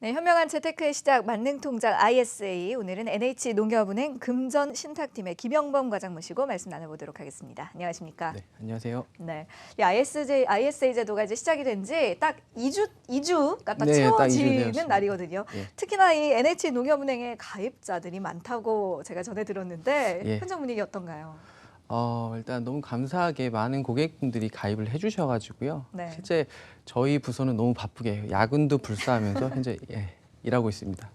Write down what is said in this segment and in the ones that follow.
네, 현명한 재테크의 시작 만능통장 ISA. 오늘은 NH농협은행 금전신탁팀의 김영범 과장 모시고 말씀 나눠보도록 하겠습니다. 안녕하십니까? 네, 안녕하세요. 네, 이 ISA 제도가 이제 시작이 된 지 딱 2주가 딱 네, 딱 2주 채워지는 되었습니다. 날이거든요. 예. 특히나 이 NH농협은행의 가입자들이 많다고 제가 전해 들었는데 예. 현장 분위기 어떤가요? 일단 너무 감사하게 많은 고객분들이 가입을 해주셔가지고요. 네. 실제 저희 부서는 너무 바쁘게 야근도 불사하면서 현재 일하고 있습니다.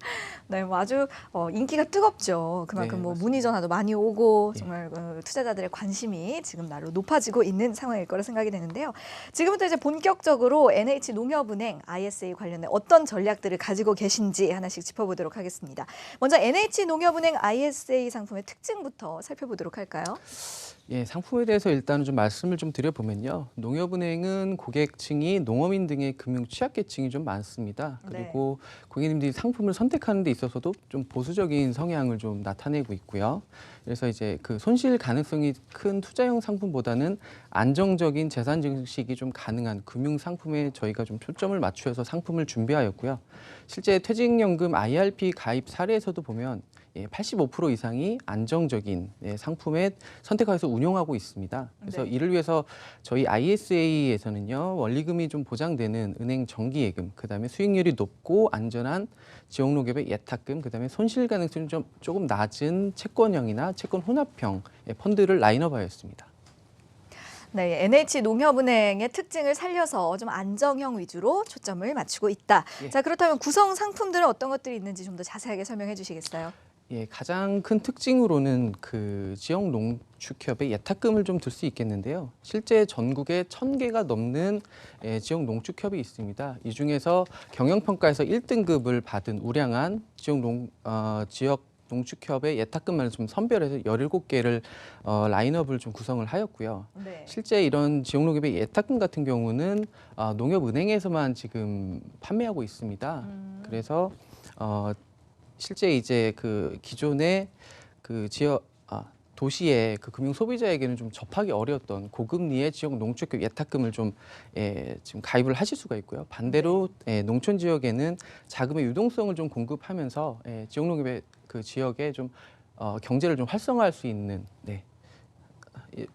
네, 뭐 아주 인기가 뜨겁죠. 그만큼 네, 뭐 맞습니다. 문의 전화도 많이 오고 예. 정말 투자자들의 관심이 지금 날로 높아지고 있는 상황일 거라 생각이 되는데요. 지금부터 이제 본격적으로 NH농협은행 ISA 관련된 어떤 전략들을 가지고 계신지 하나씩 짚어보도록 하겠습니다. 먼저 NH농협은행 ISA 상품의 특징부터 살펴보도록 할까요? 예, 상품에 대해서 일단은 좀 말씀을 좀 드려보면요. 농협은행은 고객층이 농어민 등의 금융 취약계층이 좀 많습니다. 그리고 고객님들이 상품을 선택하는 데 있어서도 좀 보수적인 성향을 좀 나타내고 있고요. 그래서 이제 그 손실 가능성이 큰 투자형 상품보다는 안정적인 재산 증식이 좀 가능한 금융 상품에 저희가 좀 초점을 맞추어서 상품을 준비하였고요. 실제 퇴직연금 IRP 가입 사례에서도 보면 85% 이상이 안정적인 상품에 선택해서 운용하고 있습니다. 그래서 네. 이를 위해서 저희 ISA에서는요, 원리금이 좀 보장되는 은행 정기예금, 그다음에 수익률이 높고 안전한 지역농협의 예탁금, 그다음에 손실 가능성이 좀 조금 낮은 채권형이나 채권 혼합형 펀드를 라인업하였습니다. 네, NH농협은행의 특징을 살려서 좀 안정형 위주로 초점을 맞추고 있다. 예. 자, 그렇다면 구성 상품들은 어떤 것들이 있는지 좀 더 자세하게 설명해 주시겠어요? 예, 가장 큰 특징으로는 그 지역 농축협의 예탁금을 좀 들 수 있겠는데요. 실제 전국에 1,000개가 넘는 지역 농축협이 있습니다. 이 중에서 경영평가에서 1등급을 받은 우량한 지역 농축협의 예탁금만을 좀 선별해서 17개를 라인업을 좀 구성을 하였고요. 네. 실제 이런 지역 농협의 예탁금 같은 경우는 농협은행에서만 지금 판매하고 있습니다. 그래서 실제 이제 그 기존의 그 도시의 그 금융 소비자에게는 좀 접하기 어려웠던 고금리의 지역 농축협 예탁금을 좀 지금 가입을 하실 수가 있고요. 반대로 농촌 지역에는 자금의 유동성을 좀 공급하면서 지역 농협의 그 지역에 좀 경제를 좀 활성화할 수 있는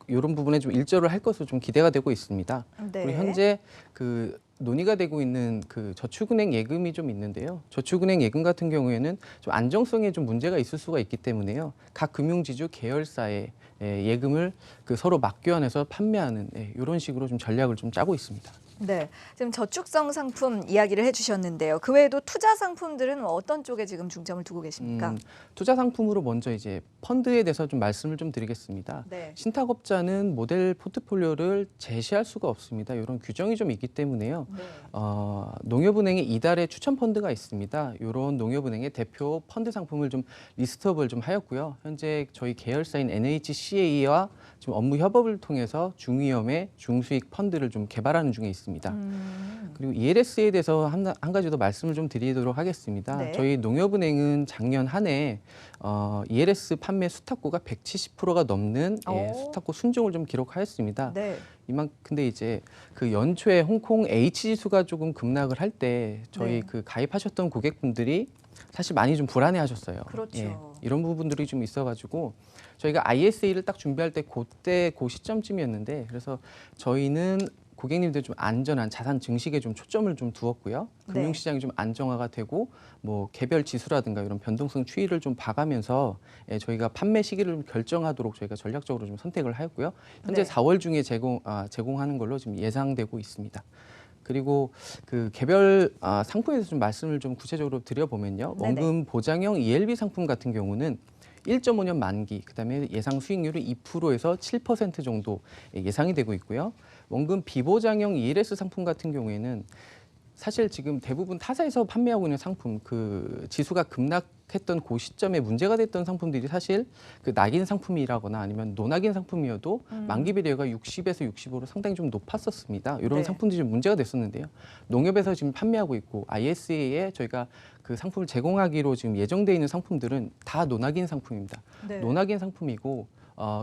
이런 부분에 좀 일조를 할 것으로 좀 기대가 되고 있습니다. 네. 그리고 현재 그 논의가 되고 있는 그 저축은행 예금이 좀 있는데요. 저축은행 예금 같은 경우에는 좀 안정성에 좀 문제가 있을 수가 있기 때문에요. 각 금융지주 계열사의 예금을 그 서로 맞교환해서 판매하는 이런 식으로 좀 전략을 좀 짜고 있습니다. 네, 지금 저축성 상품 이야기를 해주셨는데요. 그 외에도 투자 상품들은 어떤 쪽에 지금 중점을 두고 계십니까? 투자 상품으로 먼저 이제 펀드에 대해서 좀 말씀을 좀 드리겠습니다. 네. 신탁업자는 모델 포트폴리오를 제시할 수가 없습니다. 이런 규정이 좀 있기 때문에요. 네. 농협은행의 이달의 추천 펀드가 있습니다. 이런 농협은행의 대표 펀드 상품을 좀 리스트업을 좀 하였고요. 현재 저희 계열사인 NHCA와 지금 업무 협업을 통해서 중위험의 중수익 펀드를 좀 개발하는 중에 있습니다. 그리고 ELS에 대해서 한 가지 더 말씀을 좀 드리도록 하겠습니다. 네. 저희 농협은행은 작년 한 해 ELS 판매 수탁고가 170%가 넘는 수탁고 순종을 좀 기록하였습니다. 네. 근데 이제 그 연초에 홍콩 H 지수가 조금 급락을 할 때 저희 네. 그 가입하셨던 고객분들이 사실 많이 좀 불안해하셨어요. 그렇죠. 이런 부분들이 좀 있어가지고 저희가 ISA를 딱 준비할 때 그 시점쯤이었는데 그래서 저희는 고객님들 좀 안전한 자산 증식에 좀 초점을 좀 두었고요. 네. 금융시장이 좀 안정화가 되고 뭐 개별 지수라든가 이런 변동성 추이를 좀 봐가면서 저희가 판매 시기를 좀 결정하도록 저희가 전략적으로 좀 선택을 하였고요. 현재 네. 4월 중에 제공하는 걸로 지금 예상되고 있습니다. 그리고 그 개별 상품에 대해서 좀 말씀을 좀 구체적으로 드려보면요. 네네. 원금 보장형 ELB 상품 같은 경우는 1.5년 만기, 그다음에 예상 수익률이 2%에서 7% 정도 예상이 되고 있고요. 원금 비보장형 ELS 상품 같은 경우에는 사실 지금 대부분 타사에서 판매하고 있는 상품, 그 지수가 급락했던 그 시점에 문제가 됐던 상품들이 사실 그 낙인 상품이라거나 아니면 노낙인 상품이어도 만기 비례가 60에서 65로 상당히 좀 높았었습니다. 이런 네. 상품들이 좀 문제가 됐었는데요. 농협에서 지금 판매하고 있고 ISA에 저희가 그 상품을 제공하기로 지금 예정돼 있는 상품들은 다 노낙인 상품입니다. 네. 노낙인 상품이고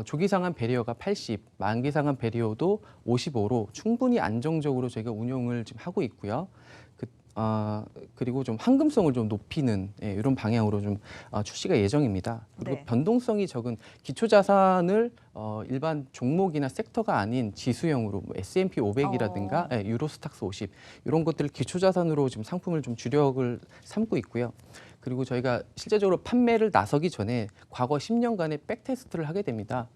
조기 상환 배리어가 80, 만기 상환 배리어도 55로 충분히 안정적으로 저희가 운용을 지금 하고 있고요. 그리고 좀 황금성을 좀 높이는 이런 방향으로 좀 출시가 예정입니다. 그리고 네. 변동성이 적은 기초 자산을 일반 종목이나 섹터가 아닌 지수형으로 뭐 S&P 500이라든가 유로스탁스 50 이런 것들을 기초 자산으로 지금 상품을 좀 주력을 삼고 있고요. 그리고 저희가 실제적으로 판매를 나서기 전에 과거 10년간의 백테스트를 하게 됩니다.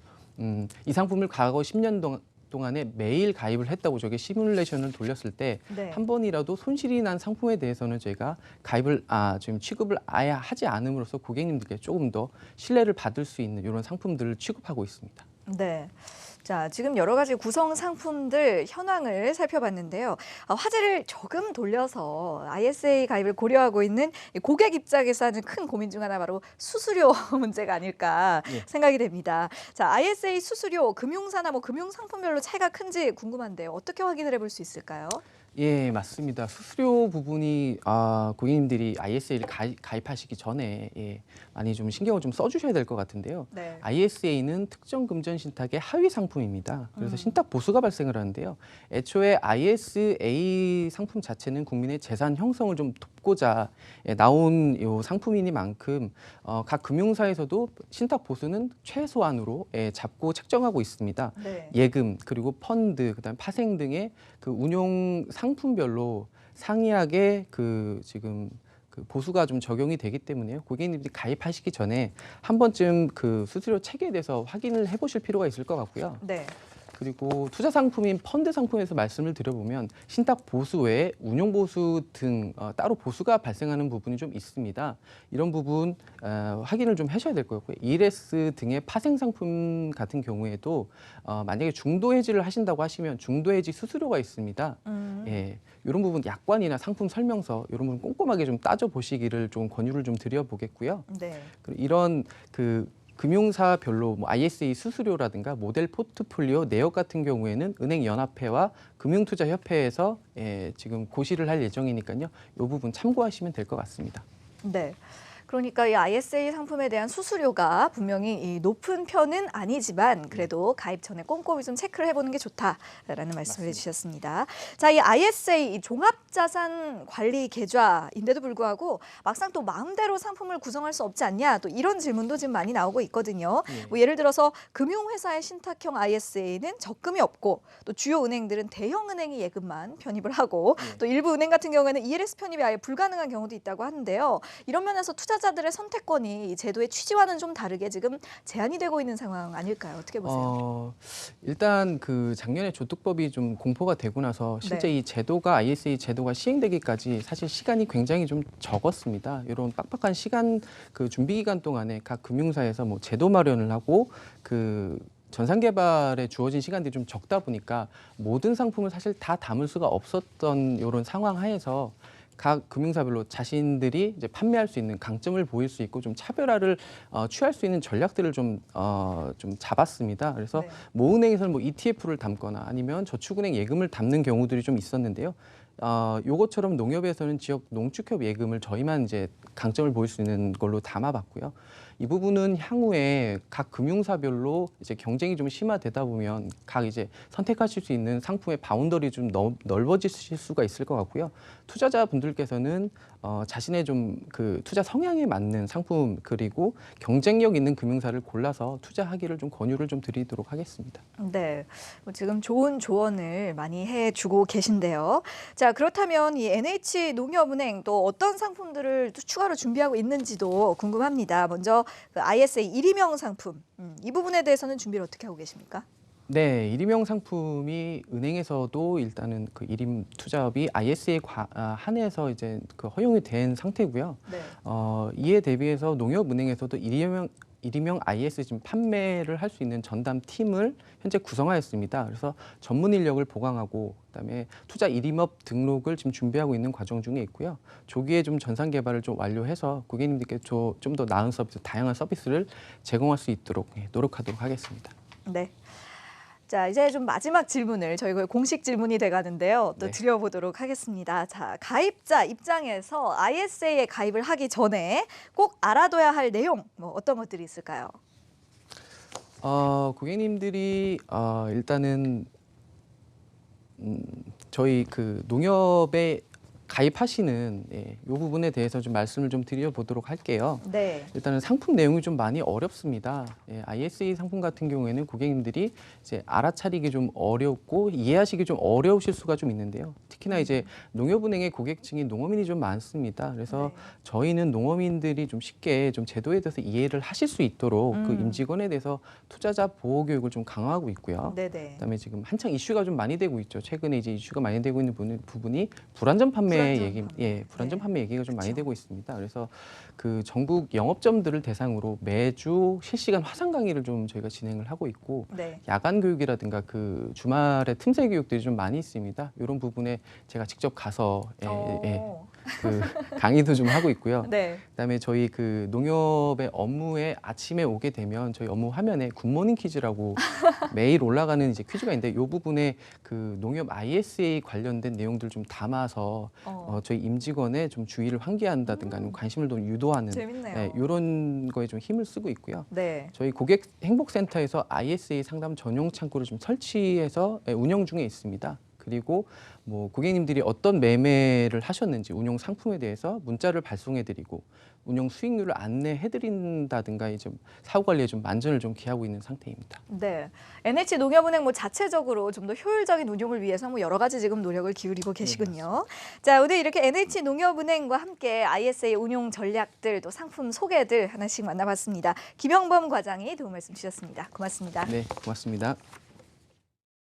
이 상품을 과거 10년 동안에 매일 가입을 했다고 저게 시뮬레이션을 돌렸을 때 한 네. 번이라도 손실이 난 상품에 대해서는 저희가 가입을 지금 취급을 아예 하지 않음으로써 고객님들께 조금 더 신뢰를 받을 수 있는 이런 상품들을 취급하고 있습니다. 네. 자, 지금 여러 가지 구성 상품들 현황을 살펴봤는데요. 화제를 조금 돌려서 ISA 가입을 고려하고 있는 이 고객 입장에서 하는 큰 고민 중 하나 바로 수수료 문제가 아닐까 예. 생각이 됩니다. 자, ISA 수수료 금융사나 뭐 금융 상품별로 차이가 큰지 궁금한데요. 어떻게 확인을 해볼 수 있을까요? 예, 맞습니다. 수수료 부분이 고객님들이 ISA를 가입하시기 전에 많이 좀 신경을 좀 써주셔야 될 것 같은데요. 네. ISA는 특정 금전 신탁의 하위 상품입니다. 그래서 신탁 보수가 발생을 하는데요. 애초에 ISA 상품 자체는 국민의 재산 형성을 좀 돕고자 나온 요 상품이니만큼 각 금융사에서도 신탁 보수는 최소한으로 잡고 책정하고 있습니다. 네. 예금 그리고 펀드 그다음 파생 등의 그 운용 상품별로 상이하게 지금 그 보수가 좀 적용이 되기 때문에요. 고객님들이 가입하시기 전에 한 번쯤 그 수수료 체계에 대해서 확인을 해보실 필요가 있을 것 같고요. 네. 그리고 투자 상품인 펀드 상품에서 말씀을 드려보면 신탁 보수 외에 운용 보수 등 따로 보수가 발생하는 부분이 좀 있습니다. 이런 부분 확인을 좀 하셔야 될 거고요. ELS 등의 파생 상품 같은 경우에도 만약에 중도 해지를 하신다고 하시면 중도 해지 수수료가 있습니다. 예, 이런 부분 약관이나 상품 설명서 이런 부분 꼼꼼하게 좀 따져 보시기를 좀 권유를 좀 드려보겠고요. 네. 그리고 이런 금융사별로 뭐 ISA 수수료라든가 모델 포트폴리오 내역 같은 경우에는 은행연합회와 금융투자협회에서 지금 고시를 할 예정이니까요. 이 부분 참고하시면 될 것 같습니다. 네. 그러니까 이 ISA 상품에 대한 수수료가 분명히 이 높은 편은 아니지만 그래도 가입 전에 꼼꼼히 좀 체크를 해보는 게 좋다라는 말씀을 해주셨습니다. 자, 이 ISA 이 종합자산 관리 계좌인데도 불구하고 막상 또 마음대로 상품을 구성할 수 없지 않냐 또 이런 질문도 지금 많이 나오고 있거든요. 뭐 예를 들어서 금융회사의 신탁형 ISA는 적금이 없고 또 주요 은행들은 대형 은행이 예금만 편입을 하고 또 일부 은행 같은 경우에는 ELS 편입이 아예 불가능한 경우도 있다고 하는데요. 이런 면에서 투자자들의 선택권이 이 제도의 취지와는 좀 다르게 지금 제한이 되고 있는 상황 아닐까요? 어떻게 보세요? 일단 작년에 조특법이 좀 공포가 되고 나서 실제 네. 이 제도가 ISA 제도가 시행되기까지 사실 시간이 굉장히 좀 적었습니다. 이런 빡빡한 시간 준비 기간 동안에 각 금융사에서 뭐 제도 마련을 하고 전산 개발에 주어진 시간들이 좀 적다 보니까 모든 상품을 사실 다 담을 수가 없었던 이런 상황 하에서 각 금융사별로 자신들이 이제 판매할 수 있는 강점을 보일 수 있고 좀 차별화를 취할 수 있는 전략들을 좀 잡았습니다. 그래서 네. 모 은행에서는 뭐 ETF를 담거나 아니면 저축은행 예금을 담는 경우들이 좀 있었는데요. 요것처럼 농협에서는 지역 농축협 예금을 저희만 이제 강점을 보일 수 있는 걸로 담아봤고요. 이 부분은 향후에 각 금융사별로 이제 경쟁이 좀 심화되다 보면 각 이제 선택하실 수 있는 상품의 바운더리 좀 넓어지실 수가 있을 것 같고요. 투자자분들께서는 자신의 좀 투자 성향에 맞는 상품 그리고 경쟁력 있는 금융사를 골라서 투자하기를 좀 권유를 좀 드리도록 하겠습니다. 네, 뭐 지금 좋은 조언을 많이 해주고 계신데요. 자, 그렇다면 이 NH농협은행 또 어떤 상품들을 또 추가로 준비하고 있는지도 궁금합니다. 먼저 ISA 1위명 상품, 이 부분에 대해서는 준비를 어떻게 하고 계십니까? 네, 일임형 상품이 은행에서도 일단은 일임 투자업이 ISA에 한해서 이제 허용이 된 상태고요. 네. 이에 대비해서 농협은행에서도 일임형 IS 지금 판매를 할 수 있는 전담 팀을 현재 구성하였습니다. 그래서 전문 인력을 보강하고 그다음에 투자 일임업 등록을 지금 준비하고 있는 과정 중에 있고요. 조기에 좀 전산 개발을 좀 완료해서 고객님들께 좀 더 나은 서비스, 다양한 서비스를 제공할 수 있도록 노력하도록 하겠습니다. 네. 자, 이제 좀 마지막 질문을 저희 거의 공식 질문이 돼가는데요. 또 네. 드려보도록 하겠습니다. 자, 가입자 입장에서 ISA에 가입을 하기 전에 꼭 알아둬야 할 내용, 뭐 어떤 것들이 있을까요? 고객님들이 일단은 저희 농협에 가입하시는 이 부분에 대해서 좀 말씀을 좀 드려보도록 할게요. 네. 일단은 상품 내용이 좀 많이 어렵습니다. ISA 상품 같은 경우에는 고객님들이 이제 알아차리기 좀 어렵고 이해하시기 좀 어려우실 수가 좀 있는데요. 특히나 이제 농협은행의 고객층이 농어민이 좀 많습니다. 그래서 네. 저희는 농어민들이 좀 쉽게 좀 제도에 대해서 이해를 하실 수 있도록 그 임직원에 대해서 투자자 보호 교육을 좀 강화하고 있고요. 네네. 그다음에 지금 한창 이슈가 좀 많이 되고 있죠. 최근에 이제 이슈가 많이 되고 있는 부분이 불안전 판매 얘기, 불안전 판매 얘기가 좀 많이 그쵸. 되고 있습니다. 그래서 그 전국 영업점들을 대상으로 매주 실시간 화상 강의를 좀 저희가 진행을 하고 있고 네. 야간 교육이라든가 그 주말에 틈새 교육들이 좀 많이 있습니다. 이런 부분에 제가 직접 가서 그 강의도 좀 하고 있고요. 네. 그다음에 저희 그 농협의 업무에 아침에 오게 되면 저희 업무 화면에 굿모닝 퀴즈라고 매일 올라가는 이제 퀴즈가 있는데 이 부분에 그 농협 ISA 관련된 내용들 좀 담아서 저희 임직원의 좀 주의를 환기한다든가 아니면 관심을 좀 유도하는 재밌네요. 이런 거에 좀 힘을 쓰고 있고요. 네. 저희 고객 행복센터에서 ISA 상담 전용 창구를 좀 설치해서 운영 중에 있습니다. 그리고 뭐 고객님들이 어떤 매매를 하셨는지 운용 상품에 대해서 문자를 발송해드리고 운용 수익률을 안내해드린다든가 이제 사후 관리에 좀 만전을 좀 기하고 있는 상태입니다. 네, NH 농협은행 뭐 자체적으로 좀 더 효율적인 운용을 위해서 뭐 여러 가지 지금 노력을 기울이고 계시군요. 자, 오늘 이렇게 NH 농협은행과 함께 ISA 운용 전략들 또 상품 소개들 하나씩 만나봤습니다. 김영범 과장이 도움 말씀 주셨습니다. 고맙습니다. 네, 고맙습니다.